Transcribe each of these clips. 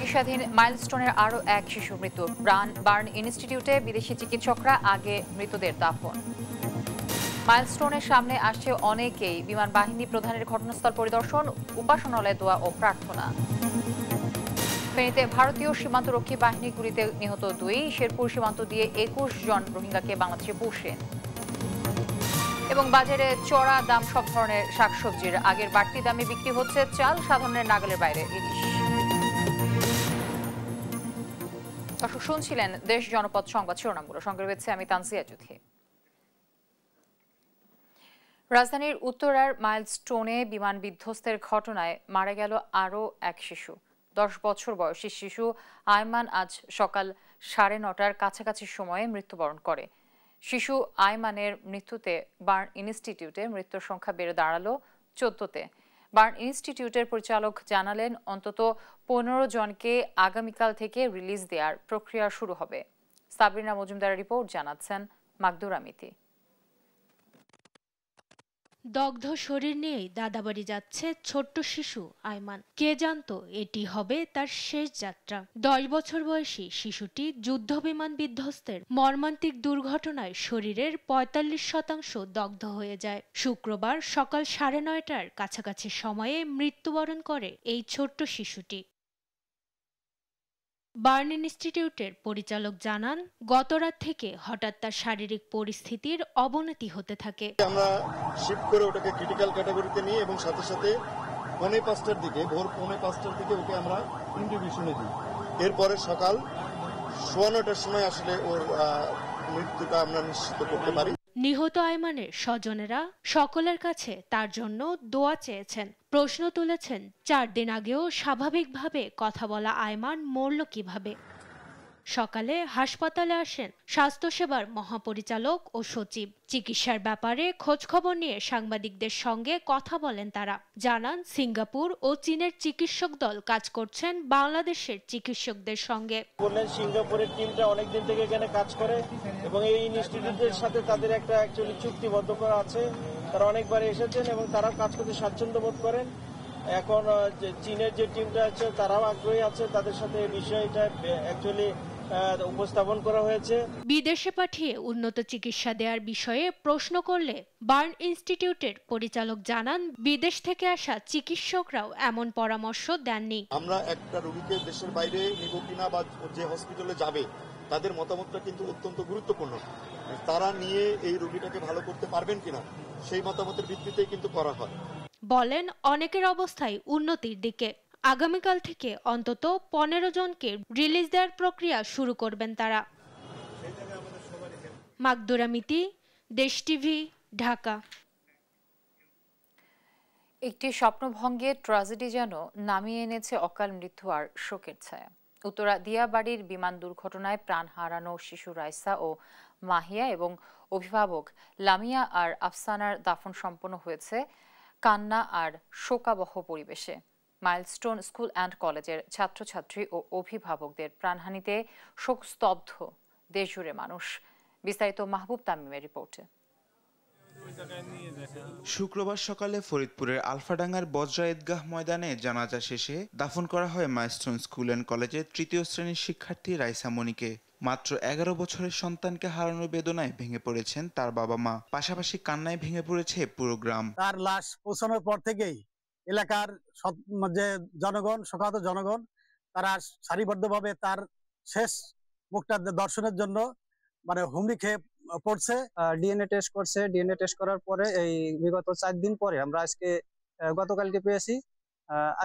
চিকিৎসাধীন মাইলস্টোনের আরও এক শিশু মৃত্যু। বার্ন ইনস্টিটিউটে বিদেশি চিকিৎসকরা আগে মৃতদের দাফন। মাইলস্টোনের সামনে আসছে অনেকেই। বিমান বাহিনী প্রধানের ঘটনাস্থল পরিদর্শন, উপাসনালয়ে দোয়া ও প্রার্থনা। ফেনীতে ভারতীয় সীমান্তরক্ষী বাহিনীর গুলিতে নিহত 2। শেরপুর সীমান্ত দিয়ে 21 জন রোহিঙ্গাকে বাংলাদেশে পুষেন। এবং বাজারে চড়া দাম সব ধরনের শাকসবজির। আগের বাড়তি দামে বিক্রি হচ্ছে চাল, সাধারণের নাগালের বাইরে ইলিশ। দর্শক শুনছিলেন দেশ জনপদ সংবাদ শিরোনামগুলো। সঙ্গে রয়েছে আমি তানজিয়া জুথি। রাজধানীর উত্তরার মাইলস্টোনে বিমান বিধ্বস্তের ঘটনায় মারা গেল আরও এক শিশু। 10 বছর বয়সী শিশু আয়মান আজ সকাল 9:30টার কাছাকাছি সময়ে মৃত্যুবরণ করে। শিশু আয়মানের মৃত্যুতে বার্ন ইনস্টিটিউটে মৃত্যুর সংখ্যা বেড়ে দাঁড়ালো 14-তে। বার্ন ইনস্টিটিউটের পরিচালক জানালেন, অন্তত 15 জনকে আগামীকাল থেকে রিলিজ দেওয়ার প্রক্রিয়া শুরু হবে। সাবরিনা মজুমদারের রিপোর্ট, জানাচ্ছেন মাকদুরা মিতি। দগ্ধ শরীর নিয়েই দাদাবাড়ি যাচ্ছে ছোট্ট শিশু আয়মান। কে জানতো এটি হবে তার শেষ যাত্রা। 10 বছর বয়সী শিশুটি যুদ্ধ বিমান বিধ্বস্তের মর্মান্তিক দুর্ঘটনায় শরীরের 45% দগ্ধ হয়ে যায়। শুক্রবার সকাল 9:30টার কাছাকাছি সময়ে মৃত্যুবরণ করে এই ছোট্ট শিশুটি। বার্ন ইনস্টিটিউটের পরিচালক জানান, গতরাত থেকে হঠাৎ তার শারীরিক পরিস্থিতির অবনতি হতে থাকে। আমরা শিফট করে ওটাকে ক্রিটিক্যাল ক্যাটাগরিতে নিই এবং সাথে সাথে ভোর 5:45টার দিকে ওকে আমরা ইনটিউবেশনে দিই। এরপরে সকাল 9:15টার সময় আসলে ওর মৃত্যুটা আমরা নিশ্চিত করতে পারি। নিহত আয়মানের স্বজনেরা সকলের কাছে তার জন্য দোয়া চেয়েছেন। প্রশ্ন তুলেছেন, 4 দিন আগেও স্বাভাবিকভাবে কথা বলা আয়মান মরল কিভাবে। সকালে হাসপাতালে আসেন স্বাস্থ্যসেবার মহাপরিচালক ও সচিব। চিকিৎসার ব্যাপারে খোঁজখবর নিয়ে সাংবাদিকদের সঙ্গে কথা বলেন তারা। জানান, সিঙ্গাপুর ও চীনের চিকিৎসক দল কাজ করছেন বাংলাদেশের চিকিৎসকদের সঙ্গে। বললেন সিঙ্গাপুরের টিমটা অনেকদিন থেকে এখানে কাজ করে এবং এই ইনস্টিটিউটের সাথে তাদের একটা অ্যাকচুয়ালি চুক্তিবদ্ধ করা আছে। তারা অনেকবার এসেছেন এবং তারা কাজ করতে স্বাচ্ছন্দ্য বোধ করেন। এখন চীনের যে টিমটা আছে তারাও আগ্রহী আছে, তাদের সাথে এই বিষয়টা অ্যাকচুয়ালি উপস্থাপন করা হয়েছে। বিদেশে পাঠিয়ে উন্নত চিকিৎসা দেওয়ার বিষয়ে প্রশ্ন করলে বার্ন ইনস্টিটিউটের পরিচালক জানান, বিদেশ থেকে আসা চিকিৎসকরাও এমন পরামর্শ দেননি। আমরা একটা রোগীকে দেশের বাইরে নিব কিনা বা যে হসপিটালে যাবে তাদের মতামতটা কিন্তু অত্যন্ত গুরুত্বপূর্ণ। তারা নিয়ে এই রোগীটাকে ভালো করতে পারবেন কিনা সেই মতামতের ভিত্তিতেই কিন্তু করা হয়। বলেন, অনেকের অবস্থায় উন্নতির দিকে। আগামীকাল থেকে অন্তত 15 জনকে রিলিজ দেওয়ার প্রক্রিয়া শুরু করবেন তারা। মাকদুরা মিতি, দেশ টিভি, ঢাকা। একটি স্বপ্নভঙ্গের ট্র্যাজেডি যেন নামিয়ে এনেছে অকাল মৃত্যু আর শোকের ছায়া। উত্তরা দিয়াবাড়ির বিমান দুর্ঘটনায় প্রাণ হারানো শিশু রাইসা ও মাহিয়া এবং অভিভাবক লামিয়া আর আফসানার দাফন সম্পন্ন হয়েছে কান্না আর শোকাবহ পরিবেশে। মাইলস্টোন স্কুল অ্যান্ড কলেজের ছাত্রছাত্রী ও অভিভাবকদের প্রাণহানিতে শোকস্তব্ধ দেশজুড়ে মানুষ। বিস্তারিত মাহবুব তামিমের রিপোর্টে। শুক্রবার সকালে ফরিদপুরের আলফাডাঙ্গার বজরা ঈদগাহ ময়দানে জানাজা শেষে দাফন করা হয় মাইলস্টোন স্কুল অ্যান্ড কলেজের 3য় শ্রেণীর শিক্ষার্থী রাইসা মনিকে। মাত্র 11 বছরের সন্তানকে হারানোর বেদনায় ভেঙে পড়েছেন তার বাবা মা, পাশাপাশি কান্নায় ভেঙে পড়েছে পুরো গ্রাম। তার লাশ পৌঁছানোর পর থেকেই এলাকার যে জনগণ, শোকাহত জনগণ, তারা সারিবদ্ধভাবে তার শেষ মুখটা দর্শনের জন্য মানে হুমড়ি খেয়ে পড়ছে। ডিএনএ টেস্ট করছে। ডিএনএ টেস্ট করার পরে এই বিগত 4 দিন পরে আমরা আজকে গতকালকে পেয়েছি।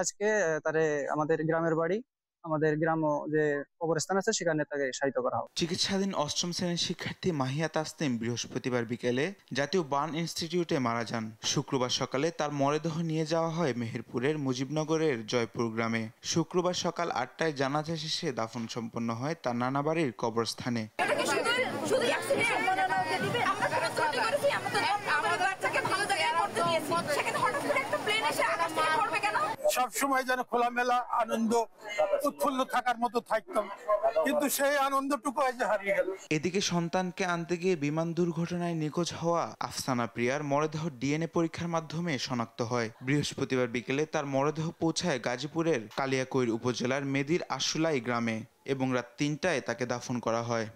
আজকে তারে আমাদের গ্রামের বাড়ি, আমাদের গ্রাম যে কবরস্থান আছে সেখানে তাকে শায়িত করা হবে। চিকিৎসাধীন 8ম শ্রেণীর শিক্ষার্থী মাহিয়া তাসনিম বৃহস্পতিবার বিকেলে জাতীয় বার্ন ইনস্টিটিউটে মারা যান। শুক্রবার সকালে তার মরদেহ নিয়ে যাওয়া হয় মেহেরপুরের মুজিবনগরের জয়পুর গ্রামে। শুক্রবার সকাল 8টায় জানাজা শেষে দাফন সম্পন্ন হয় তার নানা বাড়ির কবরস্থানে। সব সবসময় যেন খোলামেলা আনন্দ উৎফুল্ল থাকার মতো থাকতাম, কিন্তু সেই আনন্দটুকু আজ হারিয়ে গেল। এদিকে সন্তানকে আনতে গিয়ে বিমান দুর্ঘটনায় নিখোঁজ হওয়া আফসানা প্রিয়ার মরদেহ ডিএনএ পরীক্ষার মাধ্যমে শনাক্ত হয়। বৃহস্পতিবার বিকেলে তার মরদেহ পৌঁছায় গাজীপুরের কালিয়াকৈর উপজেলার মেদির আশুলাই গ্রামে এবং রাত ৩টায় তাকে দাফন করা হয়।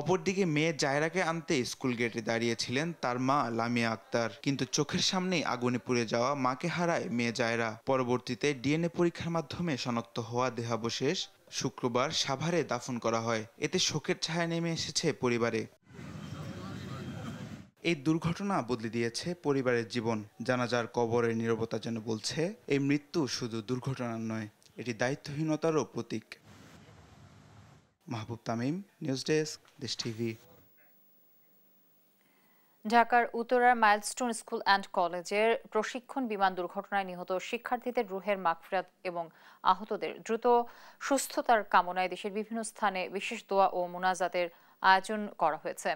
অপরদিকে মেয়ে জায়রাকে আনতে স্কুল গেটে দাঁড়িয়েছিলেন তার মা লামিয়া আক্তার, কিন্তু চোখের সামনেই আগুনে পুড়ে যাওয়া মাকে হারায় মেয়ে জায়রা। পরবর্তীতে ডিএনএ পরীক্ষার মাধ্যমে শনাক্ত হওয়া দেহাবশেষ শুক্রবার সাভারে দাফন করা হয়। এতে শোকের ছায়া নেমে এসেছে পরিবারে। এই দুর্ঘটনা বদলে দিয়েছে পরিবারের জীবন। জানাজার কবরের নীরবতা যেন বলছে, এই মৃত্যু শুধু দুর্ঘটনা নয়, এটি দায়িত্বহীনতারও প্রতীক। মাহবুব তামিম, নিউজ ডেস্ক, দেশ টিভি। ঢাকার উত্তরার মাইলস্টোন স্কুল অ্যান্ড কলেজের প্রশিক্ষণ বিমান দুর্ঘটনায় নিহত শিক্ষার্থীদের রুহের মাগফিরাত এবং আহতদের দ্রুত সুস্থতার কামনায় দেশের বিভিন্ন স্থানে বিশেষ দোয়া ও মুনাজাতের আয়োজন করা হয়েছে।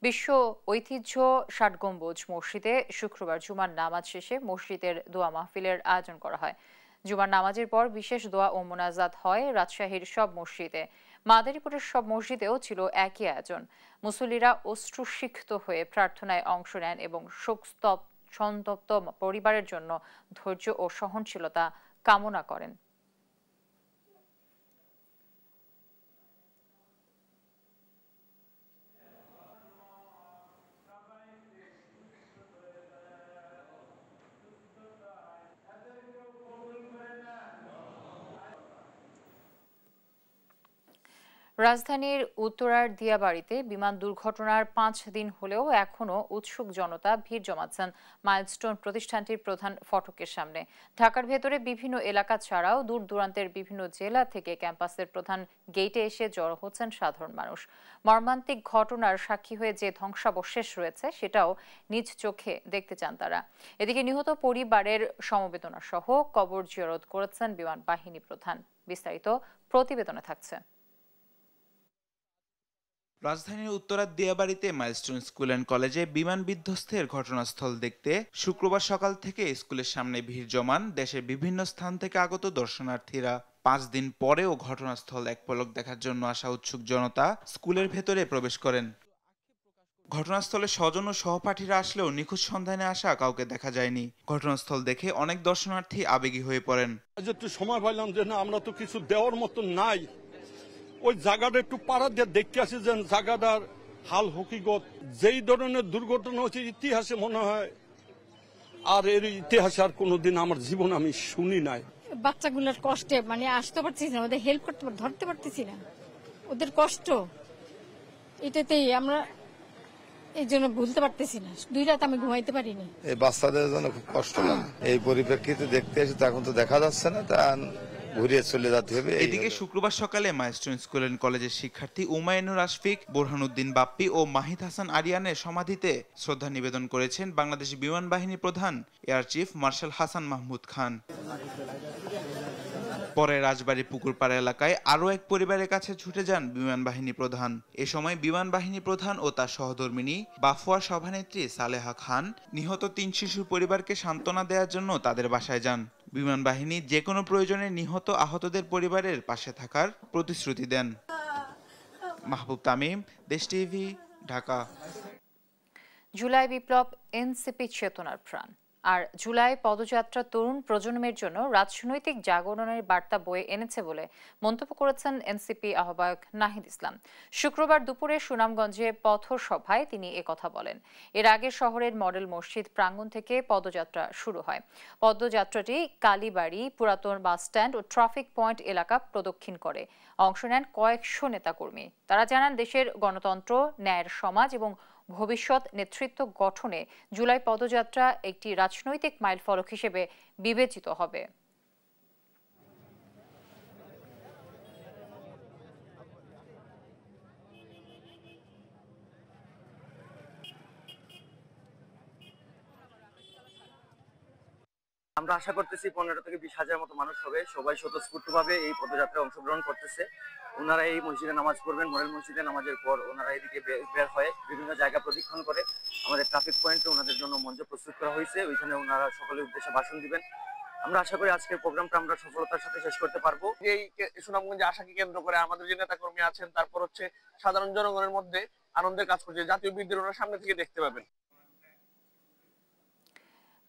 বিশ্ব ঐতিহ্য ৬০ গম্বুজ মসজিদে শুক্রবার জুমার নামাজ শেষে মসজিদের দোয়া মাহফিলের আয়োজন করা হয়। জুমার নামাজের পর বিশেষ দোয়া ও মুনাজাত হয় রাজশাহীর সব মসজিদে। মাদারীপুরের সব মসজিদেও ছিল একই আয়োজন। মুসল্লিরা অশ্রুসিক্ত হয়ে প্রার্থনায় অংশ নেন এবং সন্তপ্ত পরিবারের জন্য ধৈর্য ও সহনশীলতা কামনা করেন। রাজধানীর উত্তরার দিয়াবাড়িতে বিমান দুর্ঘটনার ৫ দিন হলেও এখনও উৎসুক জনতা ভিড় জমাচ্ছেন মাইলস্টোন প্রতিষ্ঠানটির প্রধান ফটকের সামনে। ঢাকার ভেতরে বিভিন্ন এলাকা ছাড়াও দূর দূরান্তের বিভিন্ন জেলা থেকে ক্যাম্পাসের প্রধান গেটে এসে জড়ো হচ্ছেন সাধারণ মানুষ। মর্মান্তিক ঘটনার সাক্ষী হয়ে যে ধ্বংসাবশেষ রয়েছে সেটাও নিজ চোখে দেখতে চান তারা। এদিকে নিহত পরিবারের সমবেদনা সহ কবর জিয়ারত করেছেন বিমান বাহিনী প্রধান। বিস্তারিত প্রতিবেদনে থাকছে। রাজধানীর উত্তরার দিয়াবাড়িতে মাইলস্টোন স্কুল অ্যান্ড কলেজে বিমান বিধ্বস্তের ঘটনাস্থল দেখতে শুক্রবার সকাল থেকে স্কুলের সামনে ভিড় জমান দেশের বিভিন্ন স্থান থেকে আগত দর্শনার্থীরা। ৫ দিন পরেও ঘটনাস্থল এক পলক দেখার জন্য আসা উৎসুক জনতা স্কুলের ভেতরে প্রবেশ করেন। ঘটনাস্থলে স্বজন ও সহপাঠীরা আসলেও নিখোঁজ সন্ধানে আসা কাউকে দেখা যায়নি। ঘটনাস্থল দেখে অনেক দর্শনার্থী আবেগী হয়ে পড়েন। একটু সময় পাইলাম যে না, আমরা তো কিছু দেওয়ার মতো নাই, ওই জায়গাটা একটু পাড়া দিয়ে দেখতে আসি যে জায়গাটার হাল হকিকত। যেই ধরনের দুর্ঘটনা হচ্ছে ইতিহাসে মনে হয় আর এর ইতিহাসে আর কোনোদিন আমার জীবন আমি শুনি নাই। বাচ্চাগুলোর কষ্টে মানে আসতে পারতেছি না, ওদের হেল্প করতে ধরতে পারতেছি না, ওদের কষ্ট এটাতেই আমরা এই জন্য ভুলতে পারতেছি না। 2 রাত আমি ঘুমাইতে পারিনি। এই বাচ্চাদের জন্য খুব কষ্ট লাগে। এই পরিপ্রেক্ষিতে দেখতে এসে এখন তো দেখা যাচ্ছে না, তা ঘুরিয়ে চলে যেতে হবে। এদিকে শুক্রবার সকালে মাইলস্টোন স্কুল অ্যান্ড কলেজের শিক্ষার্থী উমায়ুনুর আশফিক, বোরহানুদ্দিন বাপ্পি ও মাহিদ হাসান আরিয়ানের সমাধিতে শ্রদ্ধা নিবেদন করেছেন বাংলাদেশ বিমান বাহিনী প্রধান air chief marshal Hasan Mahmud Khan. পরে রাজবাড়ী পুকুরপাড়া এলাকায় আরও এক পরিবারের কাছে ছুটে যান বিমান বাহিনী প্রধান। এ সময় বিমান বাহিনী প্রধান ও তার সহধর্মিণী বাফুয়া সভানেত্রী সালেহা খান নিহত 3 শিশুর পরিবারকে সান্ত্বনা দেওয়ার জন্য তাদের বাসায় যান। বিমান বাহিনী যে কোনো প্রয়োজনে নিহত আহতদের পরিবারের পাশে থাকার প্রতিশ্রুতি দেন। মাহবুব তামিম, দেশ টিভি, ঢাকা। জুলাই বিপ্লব এনসিপি চেতনার প্রাণ। আর জুলাই পদযাত্রা তরুণ প্রজন্মের জন্য রাজনৈতিক জাগরণের বার্তা বয়ে এনেছে বলে মন্তব্য করেছেন এনসিপি আহ্বায়ক নাহিদ ইসলাম। শুক্রবার দুপুরে সুনামগঞ্জে পথসভায় তিনি একথা বলেন। এর আগে শহরের মডেল মসজিদ প্রাঙ্গণ থেকে পদযাত্রা শুরু হয়। পদযাত্রাটি কালীবাড়ি, পুরাতন বাসস্ট্যান্ড ও ট্রাফিক পয়েন্ট এলাকা প্রদক্ষিণ করে। অংশ নেন কয়েকশো নেতাকর্মী। তারা জানান দেশের গণতন্ত্র, ন্যায়ের সমাজ এবং ভবিষ্যৎ নেতৃত্ব গঠনে জুলাই পদযাত্রা একটি রাজনৈতিক মাইলফলক হিসেবে বিবেচিত হবে। আমরা আশা করতেছি 15 থেকে 20 হাজার মতো মানুষ হবে। সবাই স্বতঃস্ফূর্তভাবে এই পদযাত্রায় অংশগ্রহণ করতেছে। ওনারা এই মসজিদে নামাজ পড়বেন। মডেল মসজিদে নামাজের পর ওনারা এদিকে বের হয়ে বিভিন্ন জায়গা প্রদক্ষিণ করে আমাদের ট্রাফিক পয়েন্টে ওনাদের জন্য মঞ্চ প্রস্তুত করা হয়েছে, ওইখানে ওনারা সকলের উদ্দেশ্যে ভাষণ দিবেন। আমরা আশা করি আজকের প্রোগ্রামটা আমরা সফলতার সাথে শেষ করতে পারবো। এই সুনামগঞ্জে আশাকে কেন্দ্র করে আমাদের যে নেতাকর্মী আছেন, তারপর হচ্ছে সাধারণ জনগণের মধ্যে আনন্দের কাজ করছে। জাতীয় বীরদের ওনারা সামনে থেকে দেখতে পাবেন।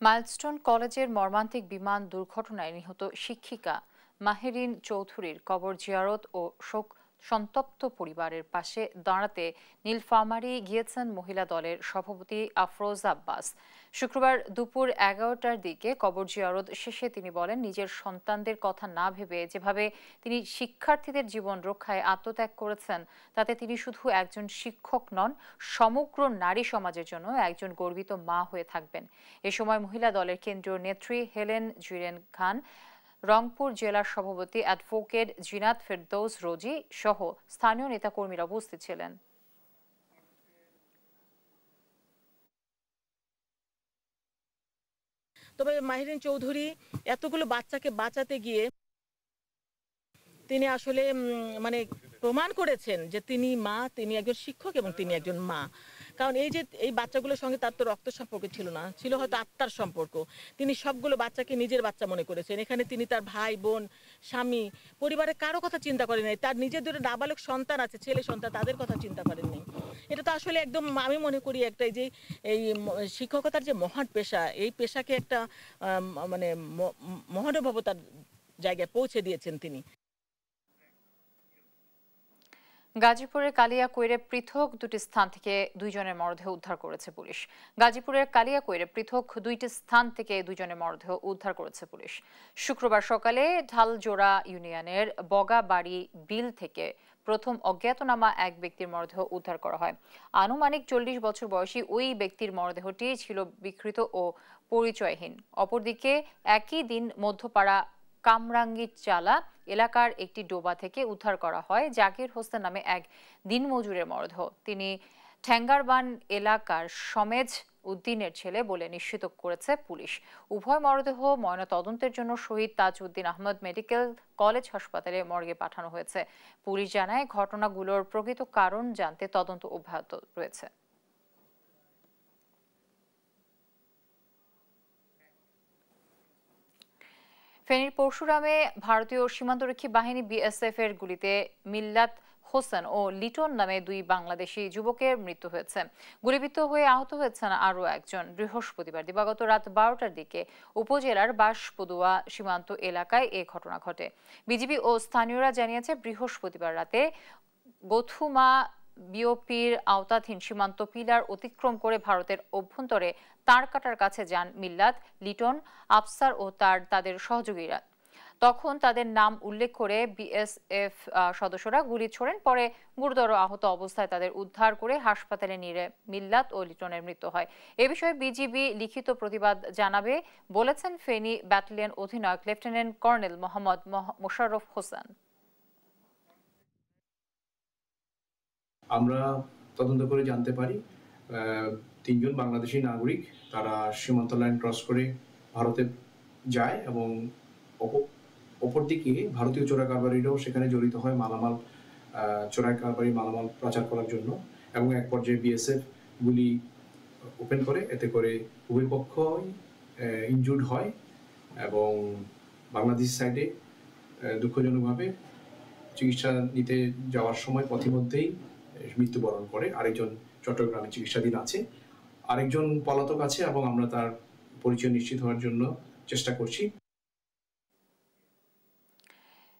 মাইলস্টোন কলেজের মর্মান্তিক বিমান দুর্ঘটনায় নিহত শিক্ষিকা মাহেরিন চৌধুরীর কবর জিয়ারত ও শোক সন্তপ্ত পরিবারের পাশে দাঁড়াতে নীলফামারী গিয়েছেন মহিলা দলের সভাপতি আফরোজ আব্বাস। শুক্রবার দুপুর 11টার দিকে কবর জিয়ারত শেষে তিনি বলেন, নিজের সন্তানদের কথা না ভেবে যেভাবে তিনি শিক্ষার্থীদের জীবন রক্ষায় আত্মত্যাগ করেছেন, তাতে তিনি শুধু একজন শিক্ষক নন, সমগ্র নারী সমাজের জন্য একজন গর্বিত মা হয়ে থাকবেন। এ সময় মহিলা দলের কেন্দ্রীয় নেত্রী হেলেন জুরেন খান, রংপুর জেলার সভাপতি অ্যাডভোকেট জিনাত ফেরদৌস রোজি সহ স্থানীয় নেতাকর্মীরা উপস্থিত ছিলেন। তবে মাহিরিন চৌধুরী এতগুলো বাচ্চাকে বাঁচাতে গিয়ে তিনি আসলে মানে প্রমাণ করেছেন যে তিনি মা, তিনি একজন শিক্ষক এবং তিনি একজন মা। কারণ এই যে এই বাচ্চাগুলোর সঙ্গে তার তো রক্ত সম্পর্ক ছিল না, ছিল হয়তো আত্মার সম্পর্ক। তিনি সবগুলো বাচ্চাকে নিজের বাচ্চা মনে করেছেন। এখানে তিনি তার ভাই বোন, স্বামী, পরিবারের কারো কথা চিন্তা করেন নাই। তার নিজের দুটো নাবালক সন্তান আছে, ছেলে সন্তান, তাদের কথা চিন্তা করেন নাই। এটা তো আসলে একদম আমি মনে করি একটা যে এই শিক্ষকতার যে মহান পেশা, এই পেশাকে একটা মানে মহানুভবতার জায়গায় পৌঁছে দিয়েছেন তিনি। গাজীপুরের কালিয়াকৈরে পৃথক দুটি স্থান থেকে দুইজনের মরদেহ উদ্ধার করেছে পুলিশ। গাজীপুরের কালিয়াকৈরে পৃথক দুইটি স্থান থেকে দুইজনের মরদেহ উদ্ধার করেছে পুলিশ। শুক্রবার সকালে ঢালজোড়া ইউনিয়নের বগাবাড়ি বিল থেকে প্রথম অজ্ঞাতনামা এক ব্যক্তির মরদেহ উদ্ধার করা হয়। আনুমানিক 40 বছর বয়সী ওই ব্যক্তির মরদেহটি ছিল বিকৃত ও পরিচয়হীন। অপরদিকে একই দিন মধ্যপাড়া কামরাঙ্গি চালা এলাকার একটি ডোবা থেকে উদ্ধার করা হয় জাকির হোসেন নামে এক দিনমজুরের মরদেহ। তিনি ঠ্যাঙ্গারবান এলাকার সমেজ উদ্দিনের ছেলে বলে নিশ্চিত করেছে পুলিশ। উভয় মরদেহ ময়নাতদন্তের জন্য শহীদ তাজউদ্দিন আহমদ মেডিকেল কলেজ হাসপাতালে মর্গে পাঠানো হয়েছে। পুলিশ জানায়, ঘটনাগুলোর প্রকৃত কারণ জানতে তদন্ত অব্যাহত রয়েছে। ফেনীর পরশুরামে ভারতীয় সীমান্তরক্ষী বাহিনী বিএসএফ এর গুলিতে মিল্লাত হোসেন ও লিটন নামে দুই বাংলাদেশি যুবকের মৃত্যু হয়েছে। গুলিবিদ্ধ হয়ে আহত হয়েছেন আরও একজন। বৃহস্পতিবার দিবাগত রাত 12টার দিকে উপজেলার বাঁশপদুয়া সীমান্ত এলাকায় এ ঘটনা ঘটে। বিজিবি ও স্থানীয়রা জানিয়েছে, বৃহস্পতিবার রাতে গথুমা বিওপির আওতাধীন সীমান্ত পিলার অতিক্রম করে ভারতের অভ্যন্তরে তারকাটার কাছে যান মিল্লাত, লিটন, আফসার ও তাদের সহযোগীরা। তখন তাদের নাম উল্লেখ করে বিএসএফ সদস্যরা গুলি ছোড়েন। পরে গুরুতর আহত অবস্থায় তাদের উদ্ধার করে হাসপাতালে নিয়ে মিল্লাত ও লিটনের মৃত্যু হয়। এ বিষয়ে বিজিবি লিখিত প্রতিবাদ জানাবে বলেছেন ফেনী ব্যাটালিয়ন অধিনায়ক লেফটেন্যান্ট কর্নেল মোহাম্মদ মোশাররফ হোসেন। আমরা তদন্ত করে জানতে পারি 3 জন বাংলাদেশি নাগরিক তারা সীমান্ত লাইন ক্রস করে ভারতে যায় এবং অপরদিকে ভারতীয় চোরা কারবারিরাও সেখানে জড়িত হয় মালামাল চোরা কারবারি মালামাল পাচার করার জন্য। এবং এক পর্যায়ে বিএসএফ গুলি ওপেন করে, এতে করে উভয় পক্ষই ইনজুর্ড হয় এবং বাংলাদেশ সাইডে দুঃখজনকভাবে চিকিৎসা নিতে যাওয়ার সময় পথিমধ্যেই মৃত্যুবরণ করে। আরেকজন চট্টগ্রামে চিকিৎসাধীন আছে, আরেকজন পলাতক আছে এবং আমরা তার পরিচয় নিশ্চিত হওয়ার জন্য চেষ্টা করছি।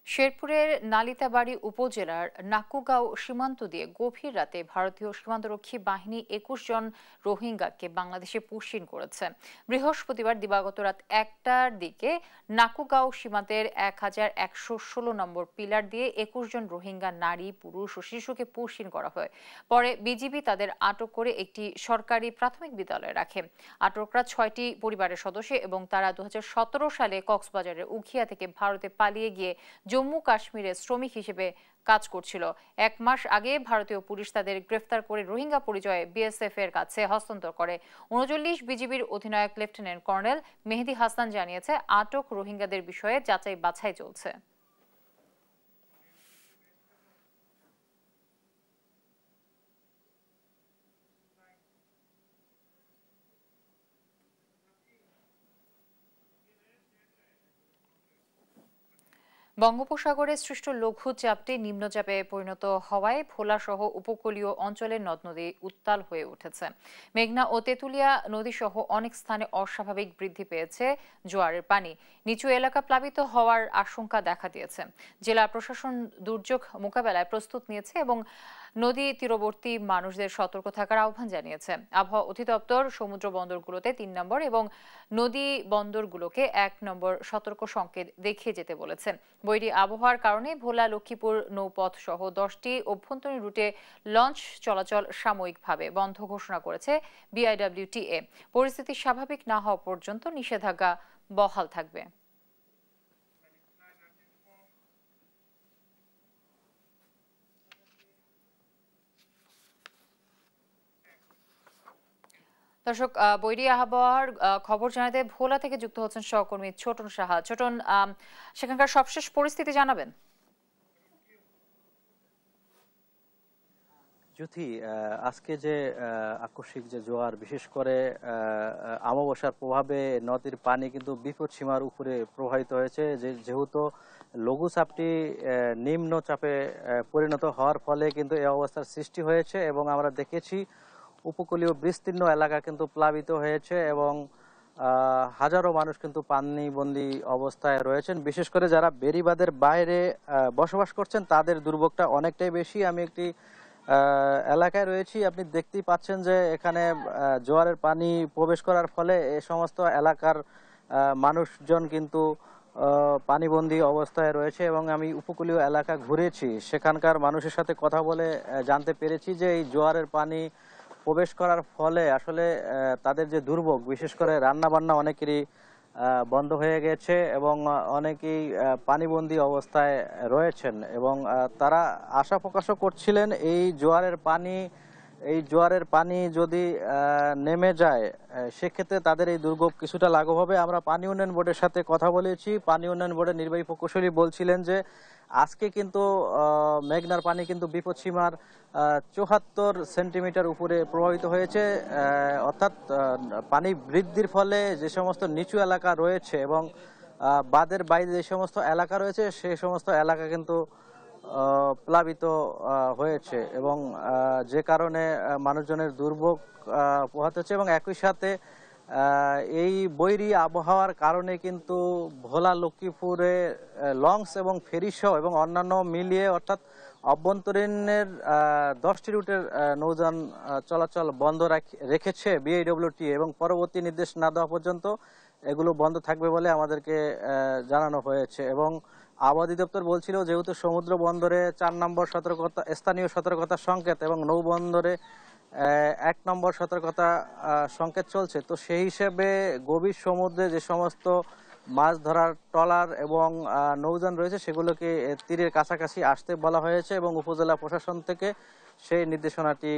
শেরপুরের নালিতাবাড়ী উপজেলার নাকুগাঁও সীমান্ত দিয়ে গভীর রাতে ভারতীয় সীমান্তরক্ষী বাহিনী 21 জন রোহিঙ্গাকে বাংলাদেশে পুশিন করেছে। বৃহস্পতিবার দিবাগত রাত 1টার দিকে নাকুগাঁও সীমান্তের 1116 নম্বর পিলার দিয়ে 21 জন রোহিঙ্গা নারী, পুরুষ ও শিশুকে পুশিন করা হয়। পরে বিজিবি তাদের আটক করে একটি সরকারি প্রাথমিক বিদ্যালয়ে রাখে। আটকরা 6টি পরিবারের সদস্য এবং তারা 2017 সালে কক্সবাজারের উখিয়া থেকে ভারতে পালিয়ে গিয়ে জম্মু কাশ্মীরে শ্রমিক হিসেবে কাজ করছিল। 1 মাস আগে ভারতীয় পুলিশ তাদের গ্রেফতার করে রোহিঙ্গা পরিচয়ে বিএসএফ এর কাছে হস্তান্তর করে। 39 বিজিবির অধিনায়ক লেফটেন্যান্ট কর্নেল মেহেদি হাসান জানিয়েছে, আটক রোহিঙ্গাদের বিষয়ে যাচাই বাছাই চলছে। বঙ্গোপসাগরে সৃষ্ট লঘুচাপটি নিম্নচাপে পরিণত হওয়ায় ভোলা সহ উপকূলীয় অঞ্চলের নদ নদী উত্তাল হয়ে উঠেছে। মেঘনা ও তেঁতুলিয়া নদী সহ অনেক স্থানে অস্বাভাবিক বৃদ্ধি পেয়েছে জোয়ারের পানি। নিচু এলাকা প্লাবিত হওয়ার আশঙ্কা দেখা দিয়েছে। জেলা প্রশাসন দুর্যোগ মোকাবেলায় প্রস্তুত নিয়েছে এবং নদী তীরবর্তী মানুষদের সতর্ক থাকার আহ্বান জানিয়েছে। আবহাওয়া অধিদপ্তর সমুদ্র বন্দরগুলোতে ৩ নম্বর এবং নদী বন্দরগুলোকে ১ নম্বর সতর্ক সংকেত দেখিয়ে যেতে বলেছে। বৈরী আবহাওয়ার কারণে ভোলা লক্ষ্মীপুর নৌপথ সহ 10টি অভ্যন্তরীণ রুটে লঞ্চ চলাচল সাময়িকভাবে বন্ধ ঘোষণা করেছে বিআইডব্লিউটিএ। পরিস্থিতি স্বাভাবিক না হওয়া পর্যন্ত নিষেধাজ্ঞা বহাল থাকবে। দর্শক, বৈরী আবহাওয়ার খবর জানাতে ভোলা থেকে যুক্ত হচ্ছেন সহকর্মী ছোটন সাহা। ছোটন, সেখানকার সবশেষ পরিস্থিতি জানাবেন। জ্যোতি, আজকে যে আকস্মিক যে জোয়ার, বিশেষ করে অমাবস্যার প্রভাবে নদীর পানি কিন্তু বিপদ সীমার উপরে প্রবাহিত হয়েছে। যেহেতু লঘুচাপটি নিম্নচাপে পরিণত হওয়ার ফলে কিন্তু এই অবস্থার সৃষ্টি হয়েছে এবং আমরা দেখেছি উপকূলীয় বিস্তীর্ণ এলাকা কিন্তু প্লাবিত হয়েছে এবং হাজারো মানুষ কিন্তু পানিবন্দী অবস্থায় রয়েছেন। বিশেষ করে যারা বেড়িবাঁধের বাইরে বসবাস করছেন তাদের দুর্ভোগটা অনেকটাই বেশি। আমি একটি এলাকায় রয়েছি, আপনি দেখতেই পাচ্ছেন যে এখানে জোয়ারের পানি প্রবেশ করার ফলে এই সমস্ত এলাকার মানুষজন কিন্তু পানিবন্দী অবস্থায় রয়েছে এবং আমি উপকূলীয় এলাকা ঘুরেছি, সেখানকার মানুষের সাথে কথা বলে জানতে পেরেছি যে এই জোয়ারের পানি প্রবেশ করার ফলে আসলে তাদের যে দুর্ভোগ, বিশেষ করে রান্নাবান্না অনেকেরই বন্ধ হয়ে গেছে এবং অনেকেই পানিবন্দী অবস্থায় রয়েছেন এবং তারা আশা প্রকাশও করছিলেন এই জোয়ারের পানি যদি নেমে যায় সেক্ষেত্রে তাদের এই দুর্ভোগ কিছুটা লাঘব হবে। আমরা পানি উন্নয়ন বোর্ডের সাথে কথা বলেছি। পানি উন্নয়ন বোর্ডের নির্বাহী প্রকৌশলী বলছিলেন যে আজকে কিন্তু মেঘনার পানি কিন্তু বিপদসীমার ৭৪ সেন্টিমিটার উপরে প্রবাহিত হয়েছে, অর্থাৎ পানি বৃদ্ধির ফলে যে সমস্ত নিচু এলাকা রয়েছে এবং বাঁধের বাইরে যে সমস্ত এলাকা রয়েছে সেই সমস্ত এলাকা কিন্তু প্লাবিত হয়েছে এবং যে কারণে মানুষজনের দুর্ভোগ পোহাতে হচ্ছে এবং একই সাথে এই বৈরী আবহাওয়ার কারণে কিন্তু ভোলা লক্ষ্মীপুরে লঞ্চ এবং ফেরিসহ এবং অন্যান্য মিলিয়ে অর্থাৎ অভ্যন্তরীণের 10টি রুটের নৌযান চলাচল বন্ধ রেখেছে বিআইডব্লিউটি এবং পরবর্তী নির্দেশ না দেওয়া পর্যন্ত এগুলো বন্ধ থাকবে বলে আমাদেরকে জানানো হয়েছে। এবং আবহাওয়া অধিদপ্তর বলছিল যেহেতু সমুদ্র বন্দরে 4 নম্বর সতর্কতা স্থানীয় সতর্কতা সংকেত এবং নৌবন্দরে 1 নম্বর সতর্কতা সংকেত চলছে, তো সেই হিসেবে গভীর সমুদ্রে যে সমস্ত মাছ ধরার ট্রলার এবং নৌযান রয়েছে সেগুলোকে তীরের কাছাকাছি আসতে বলা হয়েছে এবং উপজেলা প্রশাসন থেকে সেই নির্দেশনাটি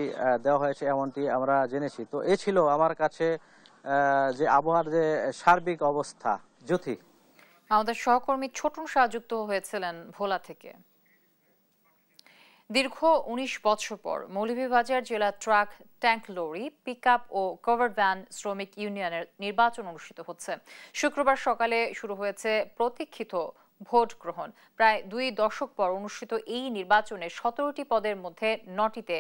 দেওয়া হয়েছে এমনটি আমরা জেনেছি। তো এ ছিল আমার কাছে যে আবহাওয়ার যে সার্বিক অবস্থা। জ্যোতি, আমাদের সহকর্মী ছোটন শাহ যুক্ত হয়েছিলেন ভোলা থেকে। দীর্ঘ 19 বছর পর মৌলভীবাজার জেলা ট্রাক, ট্যাঙ্ক লরি, পিকআপ ও কভার ভ্যান শ্রমিক ইউনিয়নের নির্বাচন অনুষ্ঠিত হচ্ছে। শুক্রবার সকালে শুরু হয়েছে প্রতীক্ষিত ভোট গ্রহণ। প্রায় 2 দশক পর অনুষ্ঠিত এই নির্বাচনে 17টি পদের মধ্যে 9টিতে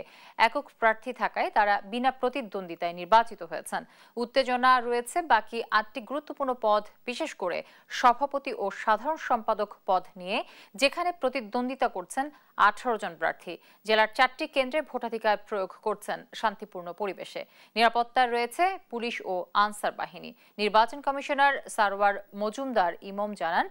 একক প্রার্থী থাকায় তারা বিনা প্রতিদ্বন্দ্বিতায় নির্বাচিত হয়েছেন। উত্তেজনা রয়েছে বাকি 8টি গুরুত্বপূর্ণ পদ, বিশেষ করে সভাপতি ও সাধারণ সম্পাদক পদ নিয়ে, যেখানে প্রতিদ্বন্দ্বিতা করছেন 18 জন প্রার্থী। জেলার 4টি কেন্দ্রে ভোটাধিকার প্রয়োগ করছেন শান্তিপূর্ণ পরিবেশে। নিরাপত্তায় রয়েছে পুলিশ ও আনসার বাহিনী। নির্বাচন কমিশনার সারওয়ার মজুমদার ইমাম জানান,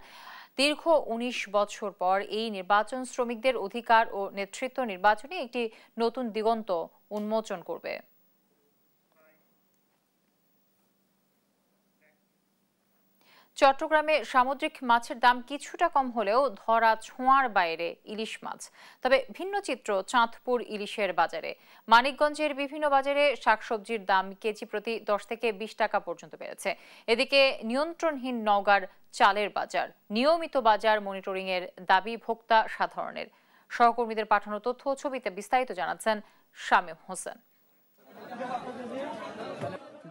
দীর্ঘ 19 বছর পর এই নির্বাচন শ্রমিকদের অধিকার ও নেতৃত্ব নির্বাচনে একটি নতুন দিগন্ত উন্মোচন করবে। চট্টগ্রামে সামুদ্রিক মাছের দাম কিছুটা কম হলেও ধরা ছোঁয়ার বাইরে ইলিশ মাছ। তবে ভিন্ন চিত্র চাঁদপুর ইলিশের বাজারে। মানিকগঞ্জের বিভিন্ন বাজারে শাকসবজির দাম কেজি প্রতি 10 থেকে 20 টাকা পর্যন্ত বেড়েছে। এদিকে নিয়ন্ত্রণহীন নওগাঁর চালের বাজার। নিয়মিত বাজার মনিটরিং এর দাবি ভোক্তা সাধারণের। সহকর্মীদের পাঠানো তথ্য ও ছবিতে বিস্তারিত জানাচ্ছেন শামীম হোসেন।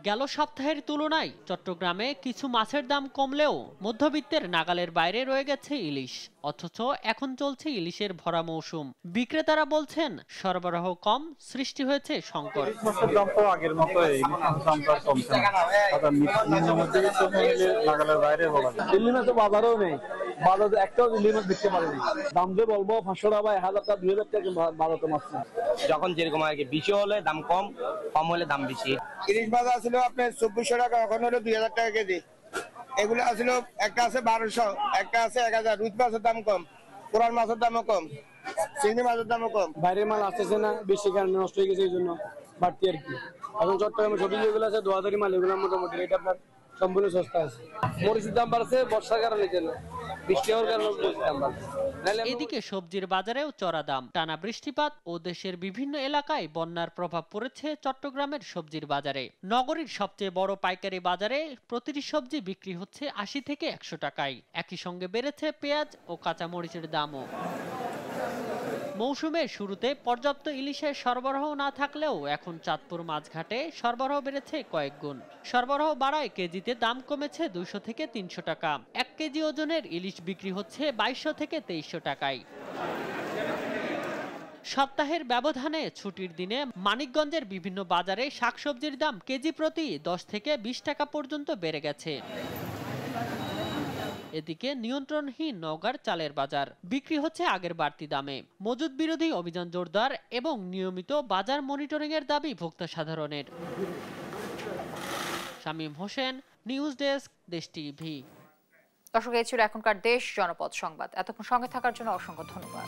গেল সপ্তাহের তুলনায় চট্টগ্রামে কিছু মাছের দাম কমলেও মধ্যবিত্তের নাগালের বাইরে রয়ে গেছে ইলিশ। অথচ এখন চলছে ইলিশের ভরা মৌসুম। বিক্রেতারা বলছেন সরবরাহ কম, সৃষ্টি হয়েছে সংকট। বাজারও নেই, বাজারে একটাও ইলিশ মাছ বিকতে পারেনি। দাম যে বলবো 500 টাকা, 1000 টাকা, 2000 টাকা বাজারে মাছ নেই। যখন যেরকম আর কি, বেশি হলে দাম কম, কম হলে দাম বেশি। ইলিশ মাছ আসলে আপনার 2400 টাকা, এখন হলো 2000 টাকা কেজি। এগুলো আসলে একটা আছে 1200, একটা আছে 1000। রুই মাছের দাম কম, কোরাল মাছের দামও কম, চিংড়ি মাছের দামও কম। বাইরের মাল আসতেছে না, বেশি কারণে নষ্ট হয়ে গেছে, এই জন্য বাড়তি আর কি। এখন চট্টগ্রামে সবজি যেগুলো আছে 2000 মাল, এগুলো মোটামুটি রেট আপনার সম্পূর্ণ সস্তা আছে। মরিচের দাম বাড়ছে বর্ষার কারণে, বৃষ্টি হওয়ার কারণে মরিচের দাম বাড়ছে। এদিকে সবজির বাজারেও চড়া দাম। টানা বৃষ্টিপাত ও দেশের বিভিন্ন এলাকায় বন্যার প্রভাব পড়েছে চট্টগ্রামের সবজির বাজারে। নগরীর সবচেয়ে বড় পাইকারি বাজারে প্রতিটি সবজি বিক্রি হচ্ছে 80 থেকে 100 টাকায়। একই সঙ্গে বেড়েছে পেঁয়াজ ও কাঁচামরিচের দামও। মৌসুমের শুরুতে পর্যাপ্ত ইলিশের সরবরাহ না থাকলেও এখন চাঁদপুর মাছঘাটে সরবরাহ বেড়েছে কয়েক গুণ। সরবরাহ বাড়ায় কেজিতে দাম কমেছে 200 থেকে 300 টাকা। 1 কেজি ওজনের ইলিশ বিক্রি হচ্ছে 2200 থেকে 2300 টাকায়। সপ্তাহের ব্যবধানে ছুটির দিনে মানিকগঞ্জের বিভিন্ন বাজারে শাকসবজির দাম কেজি প্রতি 10 থেকে 20 টাকা পর্যন্ত বেড়ে গেছে। এদিকে নিয়ন্ত্রণহীন নওগাঁর চালের বাজার বিক্রি হচ্ছে আগের বাড়তি দামে। মজুদ বিরোধী অভিযান জোরদার এবং নিয়মিত বাজার মনিটরিং এর দাবি ভোক্তা সাধারণের। শামীম হোসেন, নিউজ ডেস্ক, দেশ টিভি। দর্শক, এই ছিল এখনকার দেশ জনপদ সংবাদ। এতক্ষণ সঙ্গে থাকার জন্য অসংখ্য ধন্যবাদ।